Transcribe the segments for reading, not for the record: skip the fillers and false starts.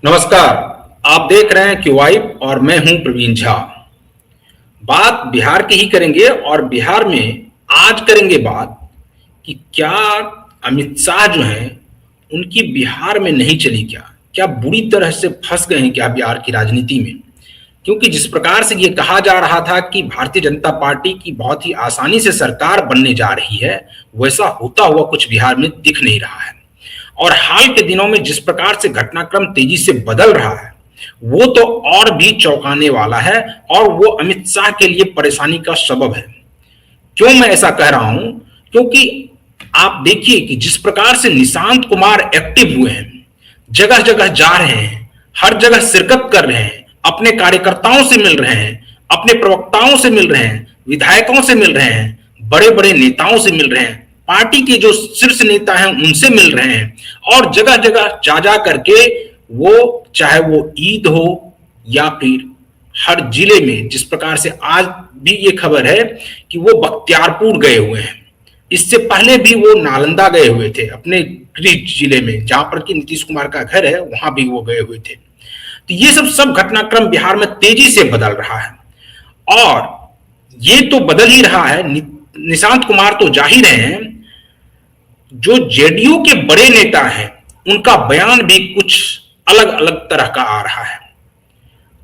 नमस्कार। आप देख रहे हैं क्यूवाइब और मैं हूं प्रवीण झा। बात बिहार की ही करेंगे और बिहार में आज करेंगे बात कि क्या अमित शाह जो हैं उनकी बिहार में नहीं चली, क्या क्या बुरी तरह से फंस गए हैं क्या बिहार की राजनीति में। क्योंकि जिस प्रकार से ये कहा जा रहा था कि भारतीय जनता पार्टी की बहुत ही आसानी से सरकार बनने जा रही है, वैसा होता हुआ कुछ बिहार में दिख नहीं रहा है। और हाल के दिनों में जिस प्रकार से घटनाक्रम तेजी से बदल रहा है वो तो और भी चौंकाने वाला है और वो अमित शाह के लिए परेशानी का सबब है। क्यों मैं ऐसा कह रहा हूं? क्योंकि आप देखिए कि जिस प्रकार से निशांत कुमार एक्टिव हुए हैं, जगह जगह जा रहे हैं, हर जगह शिरकत कर रहे हैं, अपने कार्यकर्ताओं से मिल रहे हैं, अपने प्रवक्ताओं से मिल रहे हैं, विधायकों से मिल रहे हैं, बड़े बड़े नेताओं से मिल रहे हैं, पार्टी के जो शीर्ष नेता हैं उनसे मिल रहे हैं और जगह जगह जा जा करके वो चाहे वो ईद हो या फिर हर जिले में, जिस प्रकार से आज भी ये खबर है कि वो बख्तियारपुर गए हुए हैं, इससे पहले भी वो नालंदा गए हुए थे अपने गृह जिले में जहां पर कि नीतीश कुमार का घर है, वहां भी वो गए हुए थे। तो ये सब घटनाक्रम बिहार में तेजी से बदल रहा है और ये तो बदल ही रहा है। निशांत कुमार तो जा ही रहे हैं, जो जेडीयू के बड़े नेता हैं उनका बयान भी कुछ अलग अलग तरह का आ रहा है।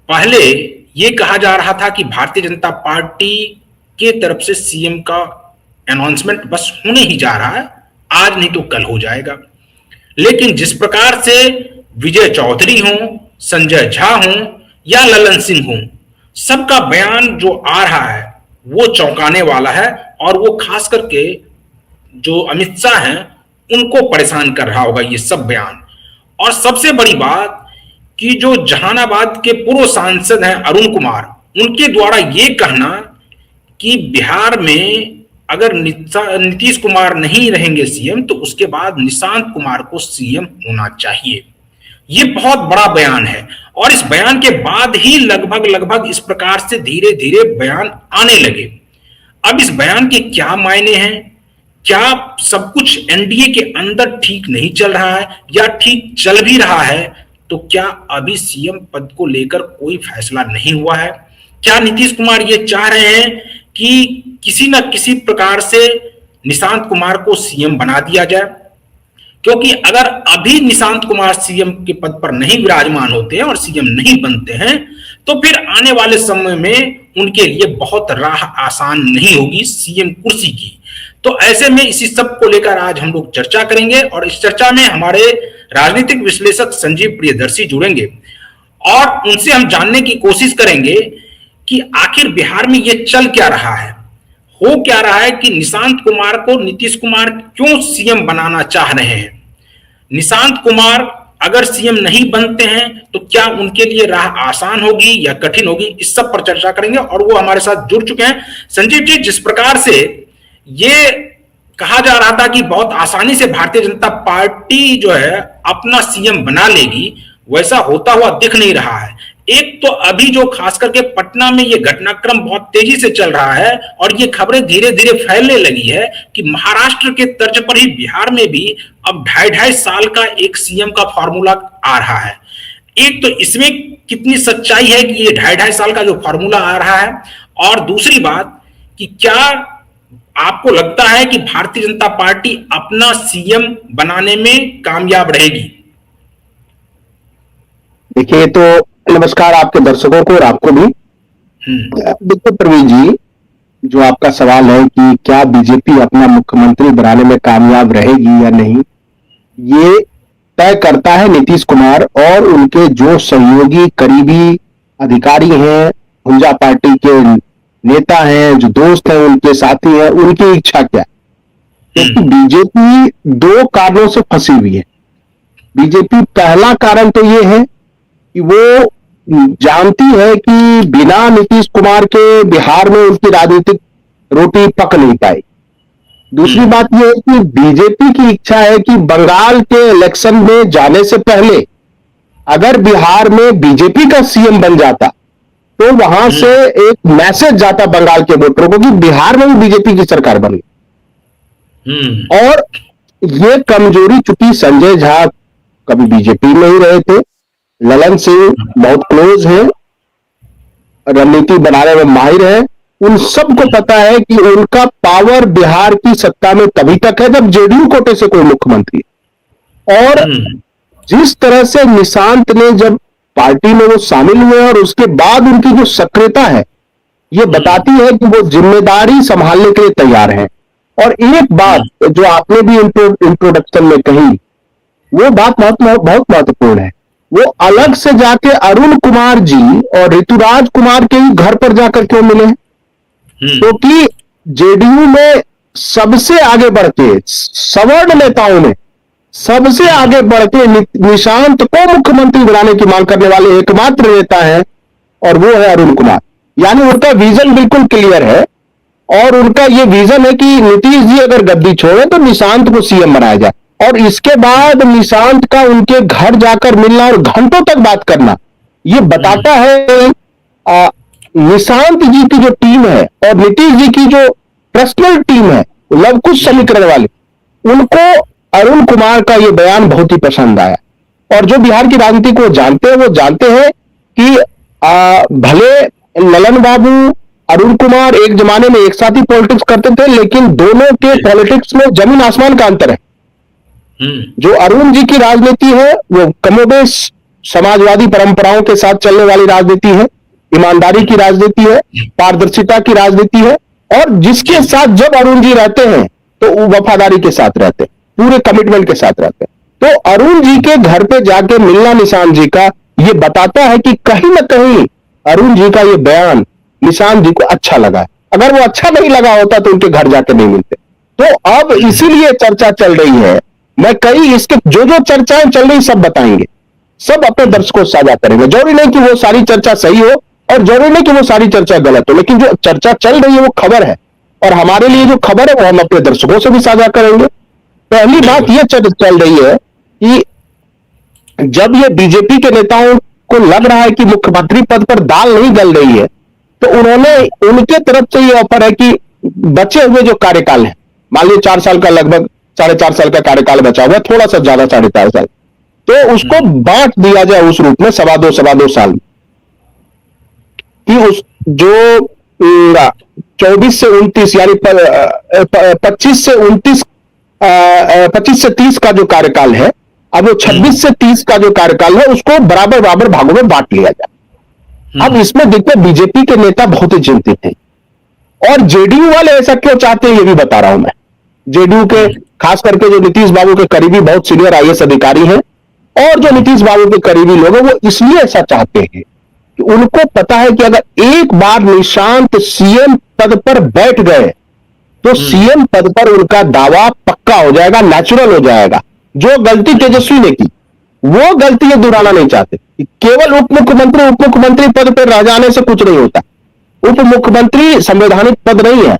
पहले ये कहा जा रहा था कि भारतीय जनता पार्टी के तरफ से सीएम का अनाउंसमेंट बस होने ही जा रहा है, आज नहीं तो कल हो जाएगा। लेकिन जिस प्रकार से विजय चौधरी हों, संजय झा हों या ललन सिंह हों, सबका बयान जो आ रहा है वो चौंकाने वाला है और वो खास करके जो अमित शाह हैं उनको परेशान कर रहा होगा ये सब बयान। और सबसे बड़ी बात कि जो जहानाबाद के पूर्व सांसद हैं अरुण कुमार, उनके द्वारा ये कहना कि बिहार में अगर नीतीश कुमार नहीं रहेंगे सीएम तो उसके बाद निशांत कुमार को सीएम होना चाहिए। ये बहुत बड़ा बयान है और इस बयान के बाद ही लगभग इस प्रकार से धीरे धीरे बयान आने लगे। अब इस बयान के क्या मायने हैं? क्या सब कुछ एनडीए के अंदर ठीक नहीं चल रहा है या ठीक चल भी रहा है? तो क्या अभी सीएम पद को लेकर कोई फैसला नहीं हुआ है? क्या नीतीश कुमार ये चाह रहे हैं कि किसी न किसी प्रकार से निशांत कुमार को सीएम बना दिया जाए? क्योंकि अगर अभी निशांत कुमार सीएम के पद पर नहीं विराजमान होते हैं और सीएम नहीं बनते हैं तो फिर आने वाले समय में उनके लिए बहुत राह आसान नहीं होगी सीएम कुर्सी की। तो ऐसे में इसी सब को लेकर आज हम लोग चर्चा करेंगे और इस चर्चा में हमारे राजनीतिक विश्लेषक संजीव प्रियदर्शी जुड़ेंगे और उनसे हम जानने की कोशिश करेंगे कि आखिर बिहार में ये चल क्या रहा है, हो क्या रहा है कि निशांत कुमार को नीतीश कुमार क्यों सीएम बनाना चाह रहे हैं। निशांत कुमार अगर सीएम नहीं बनते हैं तो क्या उनके लिए राह आसान होगी या कठिन होगी, इस सब पर चर्चा करेंगे और वो हमारे साथ जुड़ चुके हैं। संजीव जी, जिस प्रकार से ये कहा जा रहा था कि बहुत आसानी से भारतीय जनता पार्टी जो है अपना सीएम बना लेगी, वैसा होता हुआ दिख नहीं रहा है। एक तो अभी जो खास करके पटना में ये घटनाक्रम बहुत तेजी से चल रहा है और ये खबरें धीरे धीरे फैलने लगी है कि महाराष्ट्र के तर्ज पर ही बिहार में भी अब 2.5 साल का एक सीएम का फॉर्मूला आ रहा है। एक तो इसमें कितनी सच्चाई है कि ये 2.5 साल का जो फॉर्मूला आ रहा है, और दूसरी बात कि क्या आपको लगता है कि भारतीय जनता पार्टी अपना सीएम बनाने में कामयाब रहेगी? देखिए, तो नमस्कार आपके दर्शकों को और आपको भी। देखिए प्रवीण जी, जो आपका सवाल है कि क्या बीजेपी अपना मुख्यमंत्री बनाने में कामयाब रहेगी या नहीं, ये तय करता है नीतीश कुमार और उनके जो सहयोगी करीबी अधिकारी हैं, हुंजा पार्टी के नेता हैं, जो दोस्त हैं, उनके साथी हैं, उनकी इच्छा क्या है। क्योंकि बीजेपी 2 कारणों से फंसी हुई है। बीजेपी पहला कारण तो ये है कि वो जानती है कि बिना नीतीश कुमार के बिहार में उनकी राजनीतिक रोटी पक नहीं पाई। दूसरी बात यह है कि बीजेपी की इच्छा है कि बंगाल के इलेक्शन में जाने से पहले अगर बिहार में बीजेपी का सीएम बन जाता तो वहां से एक मैसेज जाता बंगाल के वोटरों को कि बिहार में भी बीजेपी की सरकार बन गई। और ये कमजोरी, चूंकि संजय झा कभी बीजेपी में ही रहे थे ललन सिंह बहुत क्लोज है, रणनीति बनाने में माहिर है। उन सबको पता है कि उनका पावर बिहार की सत्ता में तभी तक है जब जेडीयू कोटे से कोई मुख्यमंत्री है। और जिस तरह से निशांत ने जब पार्टी में वो शामिल हुए और उसके बाद उनकी जो सक्रियता है, ये बताती है कि वो जिम्मेदारी संभालने के लिए तैयार हैं। और एक बात जो आपने भी इंट्रोडक्शन में कही, वो बात बहुत महत्वपूर्ण है। वो अलग से जाके अरुण कुमार जी और ऋतुराज कुमार के ही घर पर जाकर क्यों मिले? क्योंकि जेडीयू में सबसे आगे बढ़ के, सवर्ण नेताओं में सबसे आगे बढ़ के निशांत को मुख्यमंत्री बनाने की मांग करने वाले एकमात्र नेता है, और वो है अरुण कुमार। यानी उनका विजन बिल्कुल क्लियर है, और उनका ये विजन है कि नीतीश जी अगर गद्दी छोड़े तो निशांत को सीएम बनाया जाए। और इसके बाद निशांत का उनके घर जाकर मिलना और घंटों तक बात करना, ये बताता है निशांत जी की जो टीम है और नीतीश जी की जो पर्सनल टीम है, लव कुश समीकरण वाले, उनको अरुण कुमार का ये बयान बहुत ही पसंद आया। और जो बिहार की राजनीति को जानते हैं, वो जानते हैं कि भले ललन बाबू, अरुण कुमार एक जमाने में एक साथ ही पॉलिटिक्स करते थे, लेकिन दोनों के पॉलिटिक्स में जमीन आसमान का अंतर है। जो अरुण जी की राजनीति है वो कमोबेश समाजवादी परंपराओं के साथ चलने वाली राजनीति है, ईमानदारी की राजनीति है, पारदर्शिता की राजनीति है, और जिसके साथ जब अरुण जी रहते हैं तो वो वफादारी के साथ रहते हैं, पूरे कमिटमेंट के साथ रहते हैं। तो अरुण जी के घर पे जाके मिलना निशांत जी का, ये बताता है कि कहीं ना कहीं अरुण जी का ये बयान निशांत जी को अच्छा लगा है। अगर वो अच्छा नहीं लगा होता तो उनके घर जाके नहीं मिलते। तो अब इसीलिए चर्चा चल रही है। मैं कई इसके जो जो चर्चाएं चल रही सब बताएंगे, सब अपने दर्शकों से साझा करेंगे। जरूरी नहीं कि वो सारी चर्चा सही हो और जरूरी नहीं कि वो सारी चर्चा गलत हो, लेकिन जो चर्चा चल रही है वो खबर है, और हमारे लिए जो खबर है वो हम अपने दर्शकों से भी साझा करेंगे। पहली बात ये चल रही है कि जब ये बीजेपी के नेताओं को लग रहा है कि मुख्यमंत्री पद पर दाल नहीं गल रही है, तो उन्होंने उनके तरफ से ये ऑफर है कि बचे हुए जो कार्यकाल है, मान लीजिए 4 साल का, लगभग 4.5 साल का कार्यकाल बचा हुआ, थोड़ा सा ज्यादा 4.5 साल, तो उसको बांट दिया जाए उस रूप में 2.25 साल में, कि उस जो 24 से 29 यानी 25 से 29 25 से 30 का जो कार्यकाल है, अब वो 26 से 30 का जो कार्यकाल है उसको बराबर बराबर भागों में बांट लिया जाए। अब इसमें देखिए बीजेपी के नेता बहुत ही चिंतित थे, और जेडीयू वाले ऐसा क्यों चाहते हैं ये भी बता रहा हूं मैं। जेडीयू के खास करके जो नीतीश बाबू के करीबी बहुत सीनियर आईएएस अधिकारी हैं, और जो नीतीश बाबू के करीबी लोग हैं, वो इसलिए ऐसा चाहते हैं कि उनको पता है कि अगर एक बार निशांत सीएम पद पर बैठ गए तो सीएम पद पर उनका दावा पक्का हो जाएगा, नेचुरल हो जाएगा। जो गलती तेजस्वी ने की वो गलती ये दोहराना नहीं चाहते। केवल उप मुख्यमंत्री पद पर रह जाने से कुछ नहीं होता। उप मुख्यमंत्री संवैधानिक पद नहीं है,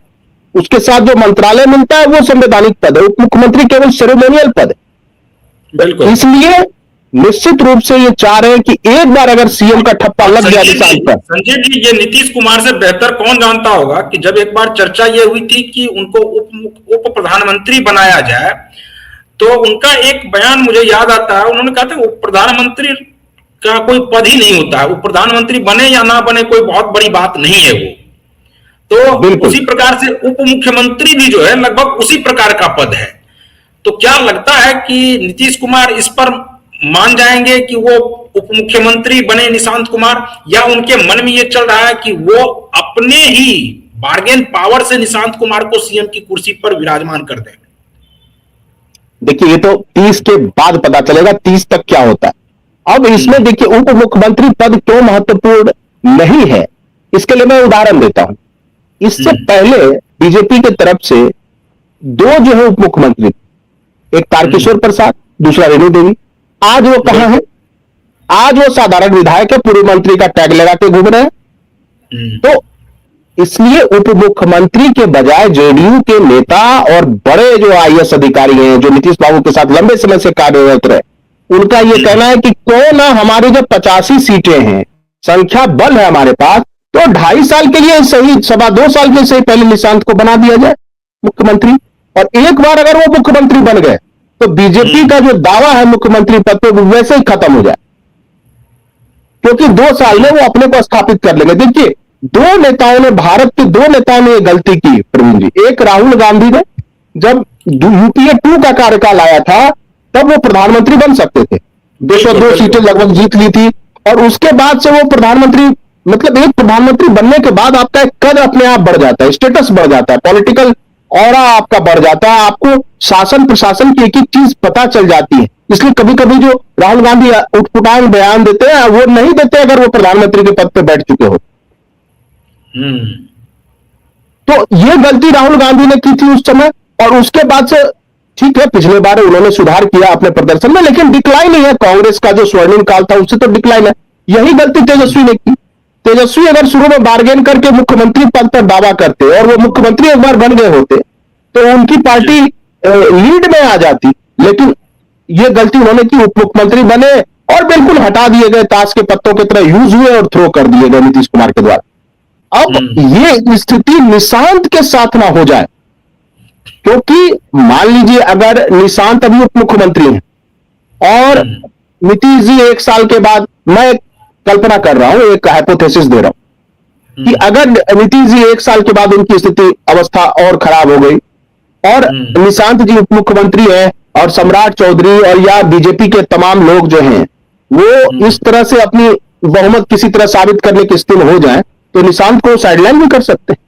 उसके साथ जो मंत्रालय मिलता है वो संवैधानिक पद है। उप मुख्यमंत्री केवल सेरेमोनियल पद है। बिल्कुल, इसलिए निश्चित रूप से ये चाह रहे हैं कि एक बार अगर सीएम का ठप्पा लग गया निशांत पर। संजय जी, ये नीतीश कुमार से बेहतर कौन जानता होगा कि जब एक बार चर्चा ये हुई थी कि उनको उप प्रधानमंत्री बनाया जाए, तो उनका एक बयान मुझे याद आता है। उन्होंने कहा था उप प्रधानमंत्री का कोई पद ही नहीं होता है, उप प्रधानमंत्री बने या ना बने कोई बहुत बड़ी बात नहीं है वो। तो उसी प्रकार से उप मुख्यमंत्री भी जो है लगभग उसी प्रकार का पद है। तो क्या लगता है कि नीतीश कुमार इस पर मान जाएंगे कि वो उप मुख्यमंत्री बने निशांत कुमार, या उनके मन में ये चल रहा है कि वो अपने ही बार्गेन पावर से निशांत कुमार को सीएम की कुर्सी पर विराजमान कर दें? देखिए, ये तो 30 के बाद पता चलेगा 30 तक क्या होता है। अब इसमें देखिए उप मुख्यमंत्री पद क्यों महत्वपूर्ण नहीं है, इसके लिए मैं उदाहरण देता हूं। इससे पहले बीजेपी की तरफ से 2 जो है उप मुख्यमंत्री, एक तारकिशोर प्रसाद, दूसरा रेणु देवी। आज वो कहां है? आज वो साधारण विधायक है, पूर्व मंत्री का टैग लगा के घूम रहे हैं। तो इसलिए उप मुख्यमंत्री के बजाय जेडीयू के नेता और बड़े जो आईएएस अधिकारी हैं, जो नीतीश बाबू के साथ लंबे समय से कार्यरत रहे, उनका यह कहना है कि क्यों ना हमारी जब 85 सीटें हैं, संख्या बल है हमारे पास, तो 2.5 साल के लिए सही, 2.25 साल के सही पहले निशांत को बना दिया जाए मुख्यमंत्री। और एक बार अगर वो मुख्यमंत्री बन गए तो बीजेपी का जो दावा है मुख्यमंत्री पद पर वैसे ही खत्म हो जाए। क्योंकि 2 साल में वो अपने को स्थापित कर लेंगे। देखिए, भारत के 2 नेताओं ने ये गलती की प्रवीण जी। एक राहुल गांधी ने, जब यूपीए 2 का कार्यकाल आया था, तब वो प्रधानमंत्री बन सकते थे, 202 सीटें लगभग जीत ली थी, और उसके बाद से वो प्रधानमंत्री, मतलब एक प्रधानमंत्री बनने के बाद आपका एक कद अपने आप बढ़ जाता है, स्टेटस बढ़ जाता है, पॉलिटिकल ऑरा आपका बढ़ जाता है, आपको शासन प्रशासन की एक एक चीज पता चल जाती है। इसलिए कभी कभी जो राहुल गांधी उठपुटांग बयान देते हैं, वो नहीं देते अगर वो प्रधानमंत्री के पद पर बैठ चुके हो। तो ये गलती राहुल गांधी ने की थी उस समय, और उसके बाद से ठीक है, पिछले बार उन्होंने सुधार किया अपने प्रदर्शन में, लेकिन डिक्लाइन ही है। कांग्रेस का जो स्वर्णिम काल था उससे तो डिक्लाइन है। यही गलती तेजस्वी ने की। तेजस्वी अगर शुरू में बार्गेन करके मुख्यमंत्री पद पर दावा करते और वो मुख्यमंत्री एक बार बन गए होते, तो उनकी पार्टी लीड में आ जाती। लेकिन ये गलती उन्होंने की, उप मुख्यमंत्री बने और बिल्कुल हटा दिए गए, ताश के पत्तों की तरह यूज हुए और थ्रो कर दिए गए नीतीश कुमार के द्वारा। अब ये स्थिति निशांत के साथ ना हो जाए, क्योंकि मान लीजिए अगर निशांत अभी उप मुख्यमंत्री हैं और नीतीश जी 1 साल के बाद, मैं कल्पना कर रहा हूं, एक हाइपोथेसिस दे रहा हूं कि अगर नीतीश जी 1 साल के बाद उनकी स्थिति अवस्था और खराब हो गई और निशांत जी उप मुख्यमंत्री हैं और सम्राट चौधरी और या बीजेपी के तमाम लोग जो हैं वो इस तरह से अपनी बहुमत किसी तरह साबित करने की स्थिति में हो जाए, तो निशांत को साइडलाइन भी कर सकते हैं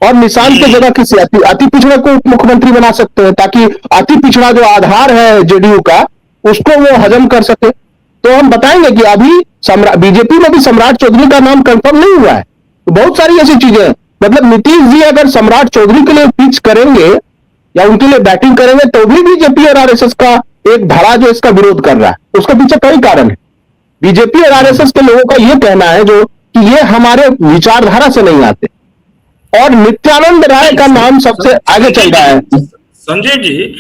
और निशांत की जगह किसी अति पिछड़ा को उप मुख्यमंत्री बना सकते हैं, ताकि अति पिछड़ा जो आधार है जेडीयू का, उसको वो हजम कर सके। तो हम बताएंगे कि अभी बीजेपी में भी सम्राट चौधरी का नाम कंफर्म नहीं हुआ है। तो बहुत सारी ऐसी चीजें हैं। मतलब नीतीश जी अगर सम्राट चौधरी के लिए पिच करेंगे या उनके लिए बैटिंग करेंगे, तो भी बीजेपी और आरएसएस का एक धड़ा जो इसका विरोध कर रहा है, उसके पीछे कई कारण है। बीजेपी और आरएसएस के लोगों का यह कहना है जो कि ये हमारे विचारधारा से नहीं आते, और नित्यानंद राय का नाम सबसे आगे चल रहा है। संजय जी,